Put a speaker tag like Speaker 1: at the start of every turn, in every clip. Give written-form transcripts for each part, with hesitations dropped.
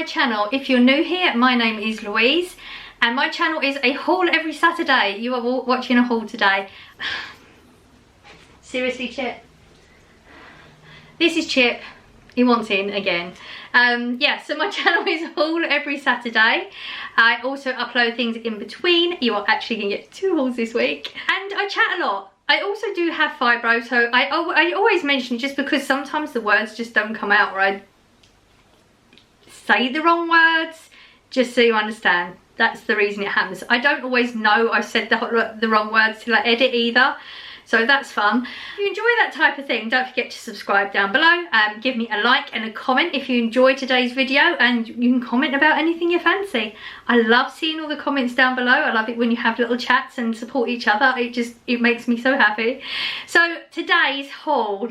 Speaker 1: channel. If you're new here, my name is Louise and my channel is a haul every Saturday. You are watching a haul today. Seriously, Chip? This is Chip. He wants in again. Yeah, so my channel is a haul every Saturday. I also upload things in between. You are actually going to get 2 hauls this week. And I chat a lot. I also do have fibro, so I always mention it just because sometimes the words just don't come out, or I say the wrong words, just so you understand. That's the reason it happens. I don't always know I said the wrong words till I edit either. So that's fun. If you enjoy that type of thing, don't forget to subscribe down below. Give me a like and a comment if you enjoyed today's video, and you can comment about anything you fancy. I love seeing all the comments down below. I love it when you have little chats and support each other. It makes me so happy. So today's haul.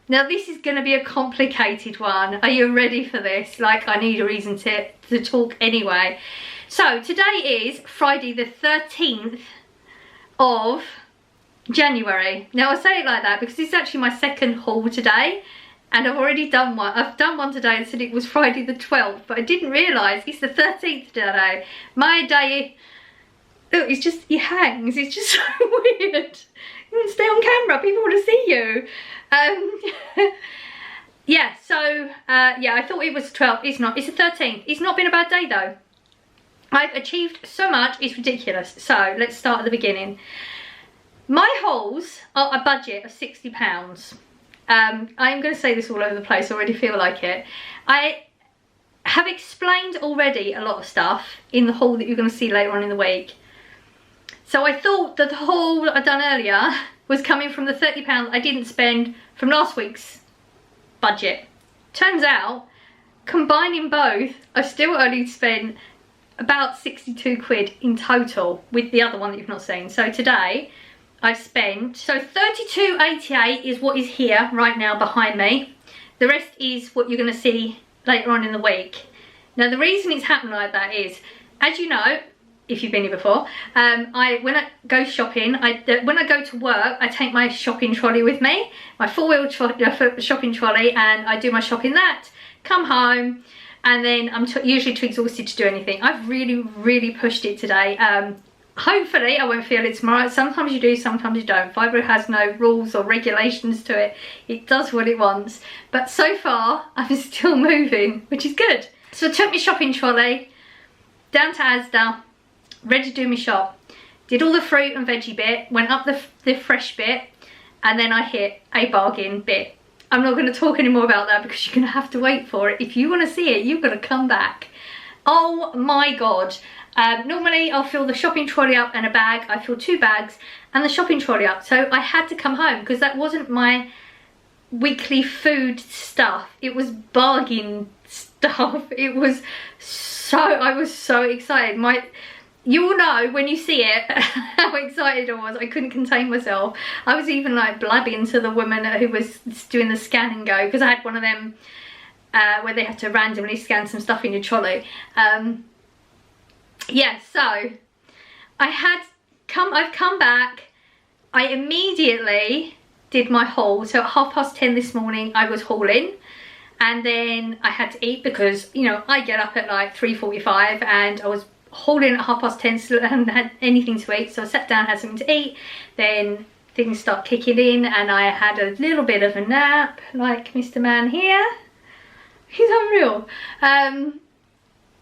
Speaker 1: Now this is going to be a complicated one. Are you ready for this? Like, I need a reason to talk anyway. So today is Friday the 13th of January. Now I say it like that because this is actually my second haul today, and I've already done one. I've done one today and said it was Friday the 12th, but I didn't realise it's the 13th today. My day, look, it's just, it hangs. It's just so weird. You want to stay on camera, people want to see you. Yeah, so yeah, I thought it was 12th. It's not, it's the 13th. It's not been a bad day though. I've achieved so much, it's ridiculous. So let's start at the beginning. My hauls are a budget of £60. I'm going to say this all over the place, I already feel like it. I have explained already a lot of stuff in the haul that you're going to see later on in the week. So I thought that the haul that I'd done earlier was coming from the £30 I didn't spend from last week's budget. Turns out, combining both, I still only spent about 62 quid in total with the other one that you've not seen. So today I've spent, so 32.88 is what is here right now behind me. The rest is what you're going to see later on in the week. Now the reason it's happened like that is, as you know, if you've been here before, when I go shopping, when I go to work, I take my shopping trolley with me, my 4-wheel shopping trolley, and I do my shopping that, come home, and then I'm usually too exhausted to do anything. I've really pushed it today. Hopefully I won't feel it tomorrow. Sometimes you do, sometimes you don't. Fibro has no rules or regulations to it. It does what it wants. But so far, I'm still moving, which is good. So I took my shopping trolley down to Asda, ready to do my shop. Did all the fruit and veggie bit, went up the fresh bit, and then I hit a bargain bit. I'm not going to talk anymore about that because you're going to have to wait for it. If you want to see it, you've got to come back. Oh my God. Normally I'll fill the shopping trolley up and a bag. I fill 2 bags and the shopping trolley up. So I had to come home because that wasn't my weekly food stuff. It was bargain stuff. It was so, I was so excited. You will know when you see it how excited I was. I couldn't contain myself. I was even like blabbing to the woman who was doing the scan and go, because I had one of them where they have to randomly scan some stuff in your trolley. Yeah, so I've come back. I immediately did my haul. So at 10:30 this morning I was hauling, and then I had to eat because, you know, I get up at like 3:45, and I was hauling at 10:30, so I hadn't had anything to eat. So I sat down, had something to eat, then things start kicking in, and I had a little bit of a nap like Mr. Man here. He's unreal.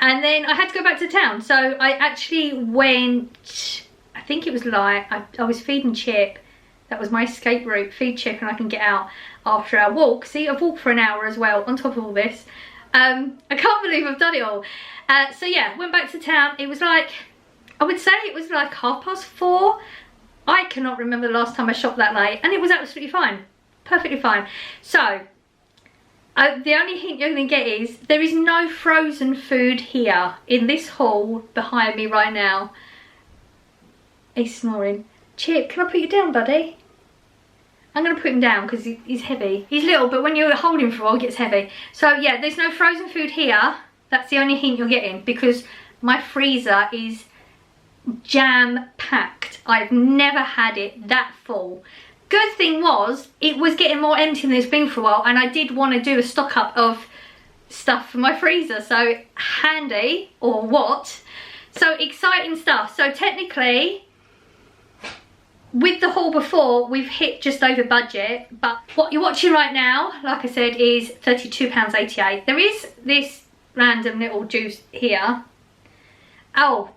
Speaker 1: And then I had to go back to town. So I actually went, I think it was like, I was feeding Chip. That was my escape route, feed Chip and I can get out after our walk. See, I've walked for an hour as well on top of all this. I can't believe I've done it all. So yeah, went back to town. It was like, I would say it was like 4:30. I cannot remember the last time I shopped that late, and it was absolutely fine. Perfectly fine. So, the only hint you're going to get is there is no frozen food here in this haul behind me right now. He's snoring. Chip, can I put you down, buddy? I'm going to put him down because he's heavy. He's little, but when you hold him for a while, it gets heavy. So yeah, there's no frozen food here. That's the only hint you're getting, because my freezer is jam-packed. I've never had it that full. Good thing was, it was getting more empty than it's been for a while, and I did want to do a stock up of stuff for my freezer. So handy, or what. So exciting stuff. So technically, with the haul before, we've hit just over budget, but what you're watching right now, like I said, is £32.88. There is this random little juice here. Oh,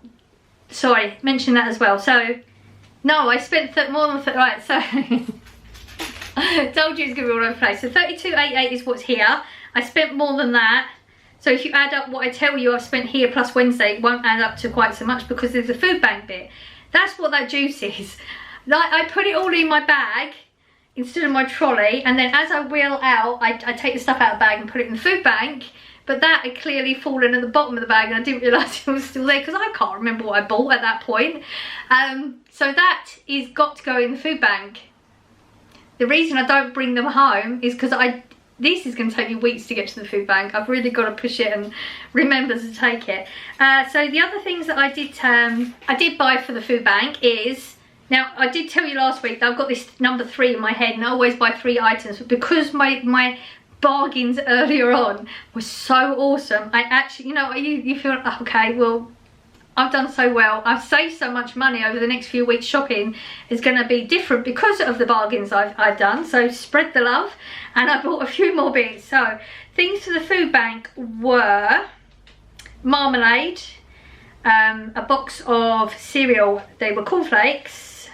Speaker 1: sorry, mention that as well. So, no, I spent more than, right, so, I told you it's going to be all over the place. So £32.88 is what's here. I spent more than that. So if you add up what I tell you I've spent here plus Wednesday, it won't add up to quite so much because there's a food bank bit. That's what that juice is. Like, I put it all in my bag instead of my trolley, and then as I wheel out, I take the stuff out of the bag and put it in the food bank. But that had clearly fallen at the bottom of the bag and I didn't realise it was still there because I can't remember what I bought at that point. So that is got to go in the food bank. The reason I don't bring them home is because this is going to take me weeks to get to the food bank. I've really got to push it and remember to take it. So the other things that I did buy for the food bank is, now I did tell you last week that I've got this number 3 in my head and I always buy 3 items, but because my bargains earlier on were so awesome, I actually, you know, you feel, okay, well, I've done so well, I've saved so much money over the next few weeks. Shopping is going to be different because of the bargains I've done, so spread the love. And I bought a few more bits. So things for the food bank were marmalade, a box of cereal, they were cornflakes,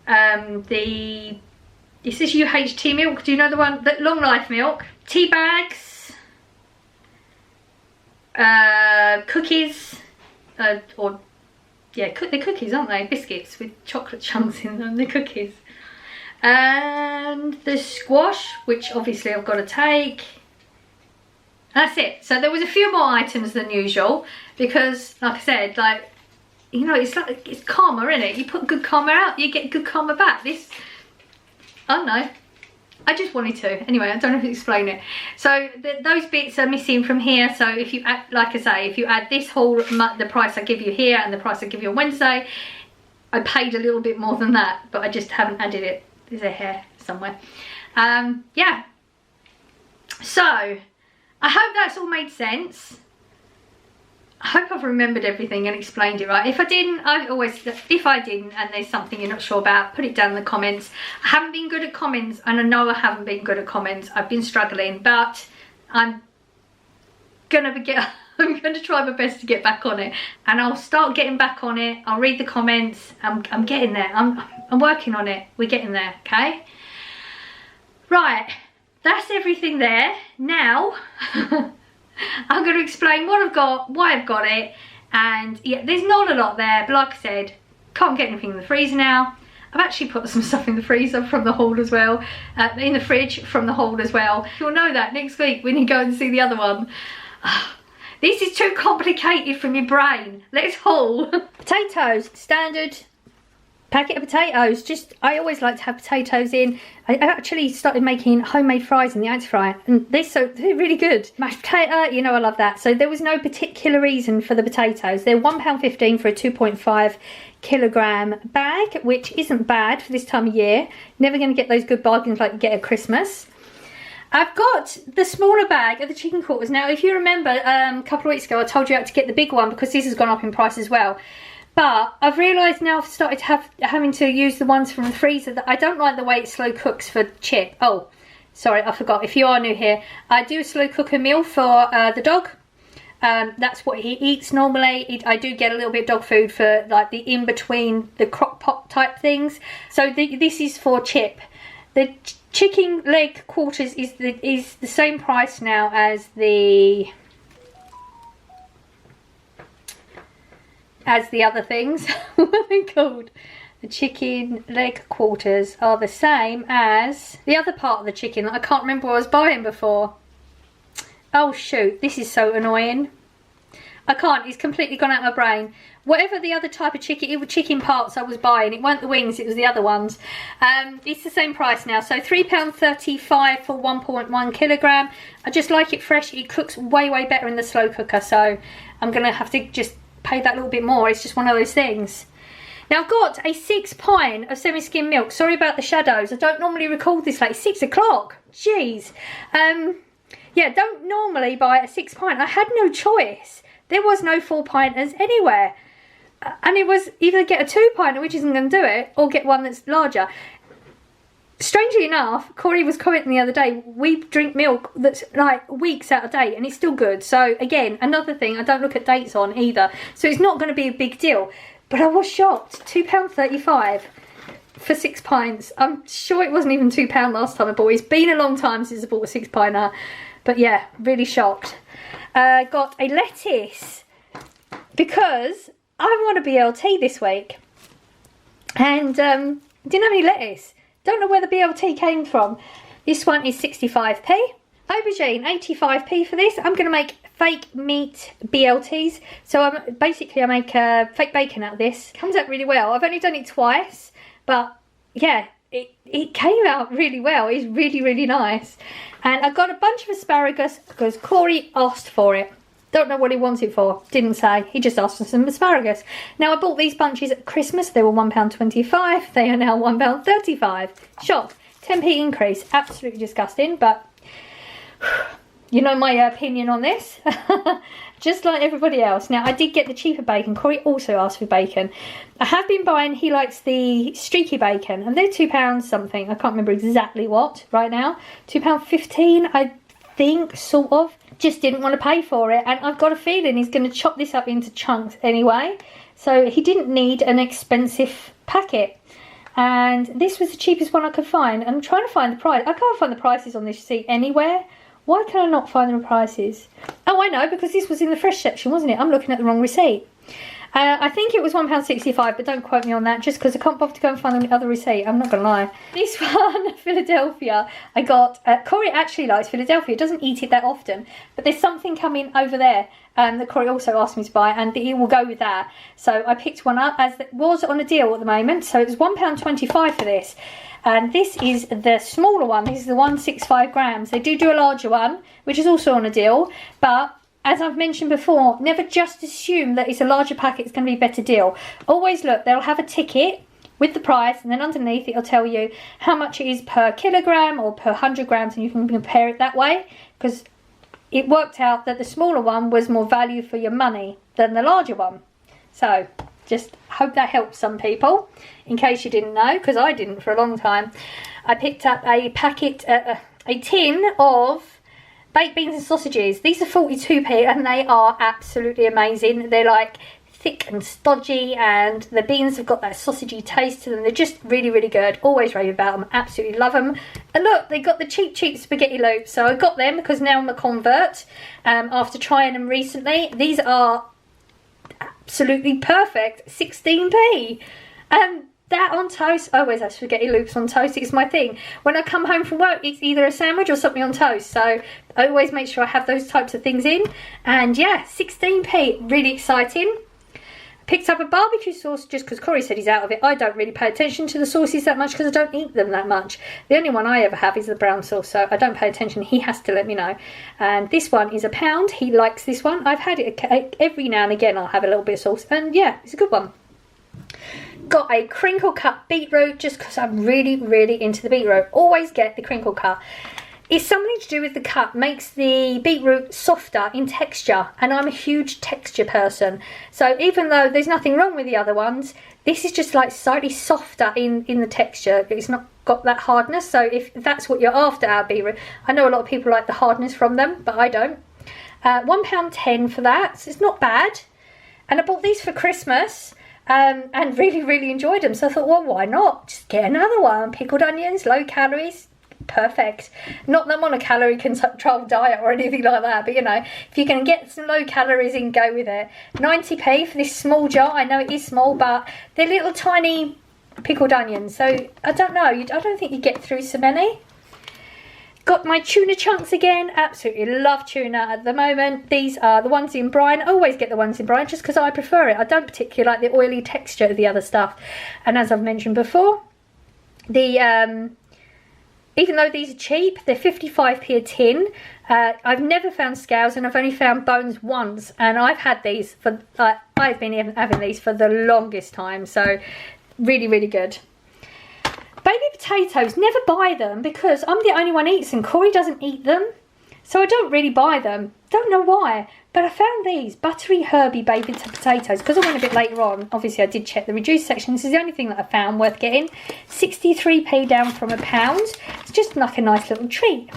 Speaker 1: this is UHT milk, do you know the one, that long life milk, tea bags, cookies, they're cookies, aren't they? Biscuits with chocolate chunks in them, the cookies. And the squash, which obviously I've got to take. That's it. So there was a few more items than usual because, like I said, like, you know, it's like, it's karma, isn't it? You put good karma out, you get good karma back. This, I don't know. I just wanted to. Anyway, I don't know how to explain it. So those bits are missing from here. So if you add, like I say, if you add this haul, the price I give you here and the price I give you on Wednesday, I paid a little bit more than that, but I just haven't added it. There's a hair somewhere. Yeah. So I hope that's all made sense. I hope I've remembered everything and explained it right. If I didn't, if I didn't and there's something you're not sure about, put it down in the comments. I haven't been good at comments, and I know I haven't been good at comments. I've been struggling, but I'm going to try my best to get back on it, and I'll start getting back on it. I'll read the comments. I'm getting there. I'm working on it. We're getting there, okay? Right, that's everything there. Now, I'm going to explain what I've got, why I've got it, and yeah, there's not a lot there, but like I said, can't get anything in the freezer now. I've actually put some stuff in the freezer from the haul as well, in the fridge from the haul as well. You'll know that next week when you go and see the other one. This is too complicated for my brain. Let's haul. Potatoes, standard packet of potatoes. I always like to have potatoes in. I actually started making homemade fries in the air fryer, and they're really good. Mashed potato, you know I love that. So there was no particular reason for the potatoes. They're £1.15 for a 2.5 kilogram bag, which isn't bad for this time of year. Never going to get those good bargains like you get at Christmas. I've got the smaller bag of the chicken quarters. Now, if you remember, a couple of weeks ago I told you how to get the big one because this has gone up in price as well. But I've realised now I've started having to use the ones from the freezer that I don't like the way it slow cooks for Chip. Oh, sorry, I forgot. If you are new here, I do a slow cooker meal for the dog. That's what he eats normally. I do get a little bit of dog food for like the in-between, the crock pot type things. So this is for Chip. The chicken leg quarters is the same price now as the other things. What are they called? The chicken leg quarters are the same as the other part of the chicken that I can't remember what I was buying before. Oh shoot, this is so annoying. I can't, it's completely gone out of my brain. Whatever the other type of chicken, it was chicken parts I was buying. It weren't the wings, it was the other ones. It's the same price now. So £3.35 for 1.1 kilogram. I just like it fresh. It cooks way, way better in the slow cooker. So I'm going to have to just pay that little bit more. It's just one of those things. Now I've got a 6 pint of semi-skim milk. Sorry about the shadows. I don't normally record this late. 6 o'clock. Jeez. yeah, don't normally buy a 6 pint. I had no choice. There was no 4 pinters anywhere. And it was either get a 2 pinter, which isn't going to do it, or get one that's larger. Strangely enough, Corey was commenting the other day, we drink milk that's like weeks out of date and it's still good. So again, another thing I don't look at dates on either. So it's not going to be a big deal. But I was shocked. £2.35 for 6 pints. I'm sure it wasn't even £2 last time I bought it. It's been a long time since I bought a 6 pinter. But yeah, really shocked. Got a lettuce because I want a BLT this week. And didn't have any lettuce. Don't know where the BLT came from. This one is 65p. Aubergine, 85p for this. I'm going to make fake meat BLTs. So I make fake bacon out of this. Comes out really well. I've only done it twice. But yeah, it came out really well. It's really, really nice. And I got a bunch of asparagus because Corey asked for it. Don't know what he wanted for. Didn't say. He just asked for some asparagus. Now, I bought these bunches at Christmas. They were £1.25. They are now £1.35. Shock. 10p increase. Absolutely disgusting. But you know my opinion on this. Just like everybody else. Now, I did get the cheaper bacon. Corey also asked for bacon. I have been buying, he likes the streaky bacon. And they're £2 something. I can't remember exactly what right now. £2.15, I think, sort of. Just didn't want to pay for it, and I've got a feeling he's going to chop this up into chunks anyway, so he didn't need an expensive packet. And this was the cheapest one I could find. I'm trying to find the price. I can't find the prices on this receipt anywhere. Why can I not find the prices? Oh, I know, because this was in the fresh section, wasn't it? I'm looking at the wrong receipt. I think it was £1.65, but don't quote me on that, just because I can't bother to go and find the other receipt. I'm not going to lie. This one, Philadelphia, I got... Corey actually likes Philadelphia. Doesn't eat it that often. But there's something coming over there that Corey also asked me to buy, and he will go with that. So I picked one up, as it was on a deal at the moment. So it was £1.25 for this. And this is the smaller one. This is the 165 grams. They do a larger one, which is also on a deal. But... as I've mentioned before, never just assume that it's a larger packet, it's going to be a better deal. Always look, they'll have a ticket with the price, and then underneath it'll tell you how much it is per kilogram or per 100 grams, and you can compare it that way, because it worked out that the smaller one was more value for your money than the larger one. So, just hope that helps some people, in case you didn't know, because I didn't for a long time. I picked up a packet, a tin of baked beans and sausages. These are 42p and they are absolutely amazing. They're like thick and stodgy, and the beans have got that sausagey taste to them. They're just really, really good. Always rave about them. Absolutely love them. And look, they got the cheap spaghetti loops. So I got them because now I'm a convert after trying them recently. These are absolutely perfect. 16p. That on toast. I always have spaghetti loops on toast. It's my thing. When I come home from work, it's either a sandwich or something on toast. So I always make sure I have those types of things in. And yeah, 16p. Really exciting. Picked up a barbecue sauce just because Corey said he's out of it. I don't really pay attention to the sauces that much because I don't eat them that much. The only one I ever have is the brown sauce, so I don't pay attention. He has to let me know. And this one is £1. He likes this one. I've had it every now and again. I'll have a little bit of sauce. And yeah, it's a good one. Got a crinkle cut beetroot just because I'm really, really into the beetroot. Always get the crinkle cut. It's something to do with the cut. Makes the beetroot softer in texture, and I'm a huge texture person. So even though there's nothing wrong with the other ones, this is just like slightly softer in the texture. It's not got that hardness. So if that's what you're after out of beetroot, I know a lot of people like the hardness from them, but I don't. £1.10 for that. So it's not bad. And I bought these for Christmas. And really, really enjoyed them. So I thought, well, why not? Just get another one. Pickled onions, low calories, perfect. Not that I'm on a calorie control diet or anything like that, but you know, if you can get some low calories in, go with it. 90p for this small jar. I know it is small, but they're little tiny pickled onions. So I don't know. I don't think you get through so many. Got my tuna chunks again. Absolutely love tuna at the moment. These are the ones in brine. I always get the ones in brine just because I prefer it. I don't particularly like the oily texture of the other stuff. And as I've mentioned before, the even though these are cheap, they're 55p a tin. I've never found scales, and I've only found bones once. And I've had these for I've been having these for the longest time. So really, really good. Baby potatoes, never buy them because I'm the only one who eats them. Corey doesn't eat them. So I don't really buy them. Don't know why. But I found these buttery herby baked potatoes because I went a bit later on. Obviously I did check the reduced section. This is the only thing that I found worth getting. 63p down from £1. It's just like a nice little treat.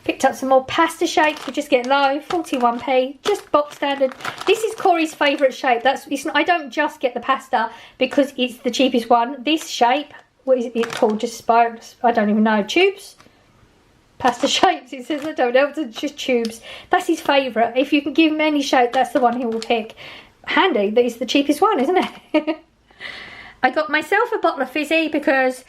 Speaker 1: Picked up some more pasta shapes. We're just getting low, 41p, just box standard. This is Corey's favourite shape. I don't just get the pasta because it's the cheapest one. This shape, what is it called? Just spokes, I don't even know, tubes? Pasta shapes, it says, I don't know, it's just tubes. That's his favourite. If you can give him any shape, that's the one he will pick. Handy, that is the cheapest one, isn't it? I got myself a bottle of fizzy because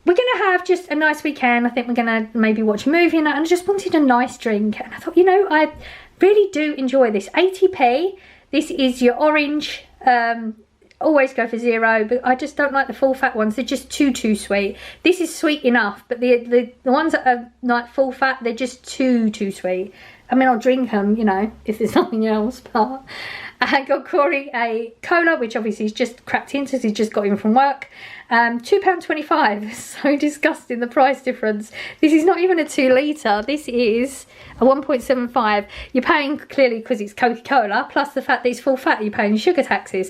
Speaker 1: we're going to have just a nice weekend. I think we're going to maybe watch a movie and I just wanted a nice drink. And I thought, you know, I really do enjoy this. 80p. This is your orange. Always go for 0, but I just don't like the full fat ones. They're just too sweet. This is sweet enough, but the ones that are like full fat, they're just too sweet. I mean, I'll drink them, you know, if there's nothing else, but I got Corey a cola, which obviously he's just cracked into because he's just got in from work. £2.25. So disgusting, the price difference. This is not even a 2 litre. This is a 1.75. You're paying, clearly, because it's Coca-Cola, plus the fact that it's full fat, you're paying sugar taxes.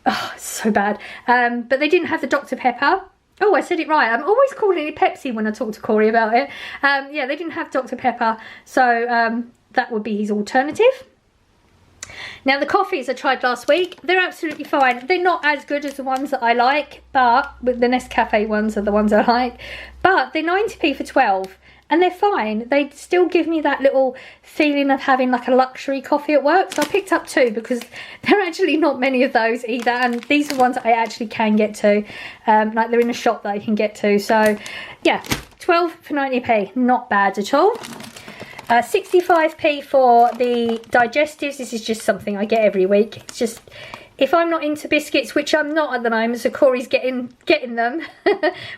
Speaker 1: Oh, it's so bad. But they didn't have the Dr. Pepper. Oh, I said it right. I'm always calling it Pepsi when I talk to Corey about it. Yeah, they didn't have Dr. Pepper, so that would be his alternative. Now, the coffees I tried last week, they're absolutely fine. They're not as good as the ones that I like, but the Nescafe ones are the ones I like. But they're 90p for 12. And they're fine. They still give me that little feeling of having like a luxury coffee at work. So I picked up 2 because there are actually not many of those either. And these are ones that I actually can get to. Like they're in a shop that I can get to. So yeah, 12 for 90p. Not bad at all. 65p for the digestives. This is just something I get every week. It's just, if I'm not into biscuits, which I'm not at the moment, so Corey's getting them.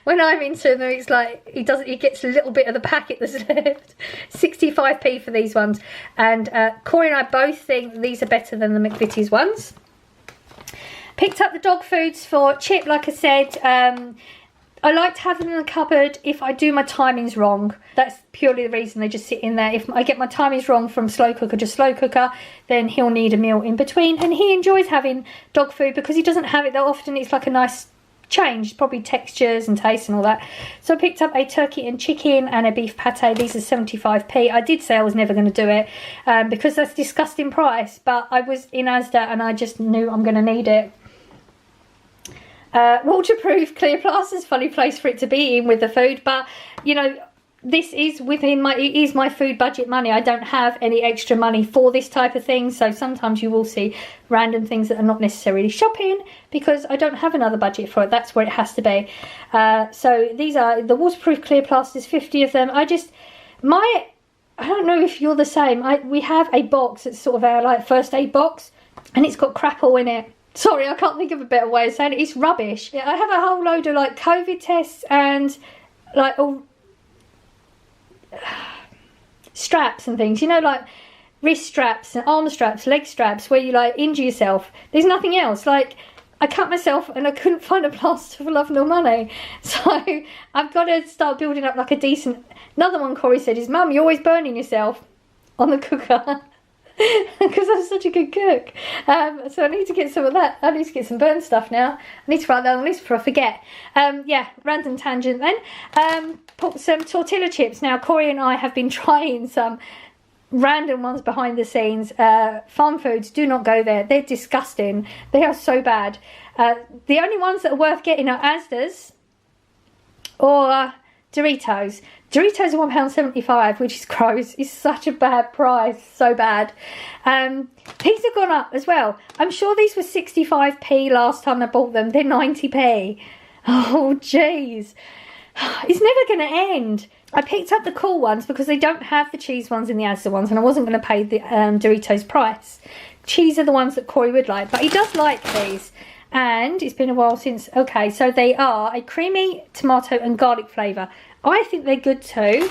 Speaker 1: When I'm into them, it's like he gets a little bit of the packet that's left. 65p for these ones, and Corey and I both think these are better than the McVitie's ones. Picked up the dog foods for Chip, like I said. I like to have them in the cupboard if I do my timings wrong. That's purely the reason they just sit in there. If I get my timings wrong from slow cooker to slow cooker, then he'll need a meal in between. And he enjoys having dog food because he doesn't have it that often. It's like a nice change, probably textures and taste and all that. So I picked up a turkey and chicken and a beef pate. These are 75p. I did say I was never going to do it because that's disgusting price. But I was in Asda and I just knew I'm going to need it. Waterproof clear plaster's funny place for it to be in with the food, but you know, this is within it is my food budget money. I don't have any extra money for this type of thing, so sometimes you will see random things that are not necessarily shopping because I don't have another budget for it. That's where it has to be. So these are the waterproof clear plasters, 50 of them. I don't know if you're the same. We have a box that's sort of our like first aid box, and it's got crap all in it. Sorry, I can't think of a better way of saying it. It's rubbish. Yeah, I have a whole load of like COVID tests and like all straps and things. You know, like wrist straps and arm straps, leg straps, where you like injure yourself. There's nothing else. Like I cut myself and I couldn't find a plaster for love nor money. So I've got to start building up like a decent. Another one Corey said is, "Mum, you're always burning yourself on the cooker." Because I'm such a good cook. So I need to get some of that. I need to get some burn stuff now. I need to write that on the list before I forget. Yeah, random tangent then. Put some tortilla chips. Now Corey and I have been trying some random ones behind the scenes. Farm foods, do not go there. They're disgusting. They are so bad. The only ones that are worth getting are Asda's or Doritos. Doritos are £1.75, which is gross. It's such a bad price. So bad. These have gone up as well. I'm sure these were 65p last time I bought them. They're 90p. Oh, jeez. It's never going to end. I picked up the cool ones because they don't have the cheese ones in the Asda ones, and I wasn't going to pay the Doritos price. Cheese are the ones that Corey would like, but he does like these. And it's been a while since. Okay, so they are a creamy tomato and garlic flavour. I think they're good too.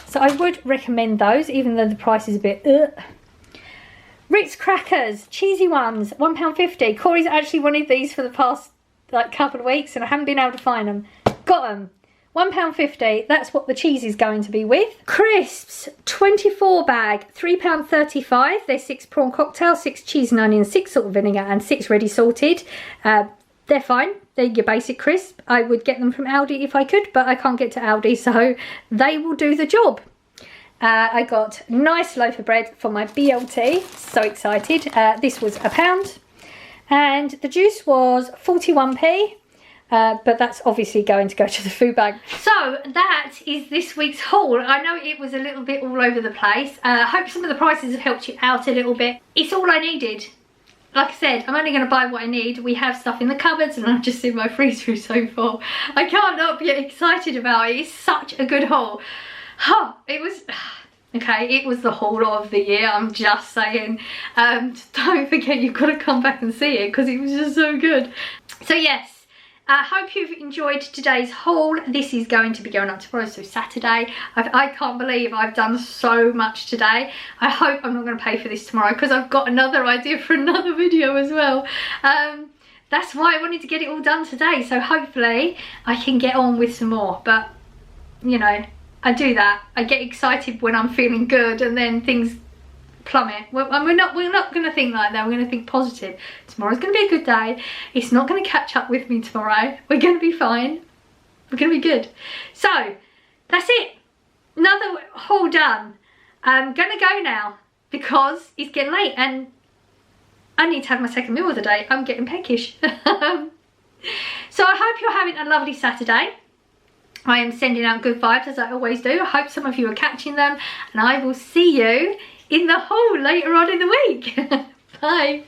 Speaker 1: So I would recommend those, even though the price is a bit Ritz crackers, cheesy ones, £1.50. Corey's actually wanted these for the past like couple of weeks and I haven't been able to find them. Got them. £1.50, that's what the cheese is going to be with. Crisps, 24 bag, £3.35. They're 6 prawn cocktails, 6 cheese and onion, 6 salt and vinegar and 6 ready salted. They're fine, they're your basic crisp. I would get them from Aldi if I could, but I can't get to Aldi, so they will do the job. I got a nice loaf of bread for my BLT, so excited. This was £1 and the juice was 41p. But that's obviously going to go to the food bank. So that is this week's haul. I know it was a little bit all over the place. I hope some of the prices have helped you out a little bit. It's all I needed. Like I said, I'm only going to buy what I need. We have stuff in the cupboards and I've just seen my freezer is so full. I can't not be excited about it. It's such a good haul. It was... Okay, it was the haul of the year, I'm just saying. Don't forget, you've got to come back and see it because it was just so good. So yes. I hope you've enjoyed today's haul. This is going to be going up tomorrow, so Saturday. I can't believe I've done so much today. I hope I'm not going to pay for this tomorrow because I've got another idea for another video as well. That's why I wanted to get it all done today, so hopefully I can get on with some more. But, you know, I do that. I get excited when I'm feeling good and then things plummet. Well, we're not going to think like that. We're going to think positive. Tomorrow's going to be a good day. It's not going to catch up with me tomorrow. We're going to be fine. We're going to be good. So that's it. Another haul done. I'm going to go now because it's getting late and I need to have my second meal of the day. I'm getting peckish. So I hope you're having a lovely Saturday. I am sending out good vibes as I always do. I hope some of you are catching them and I will see you in the haul later on in the week. Bye.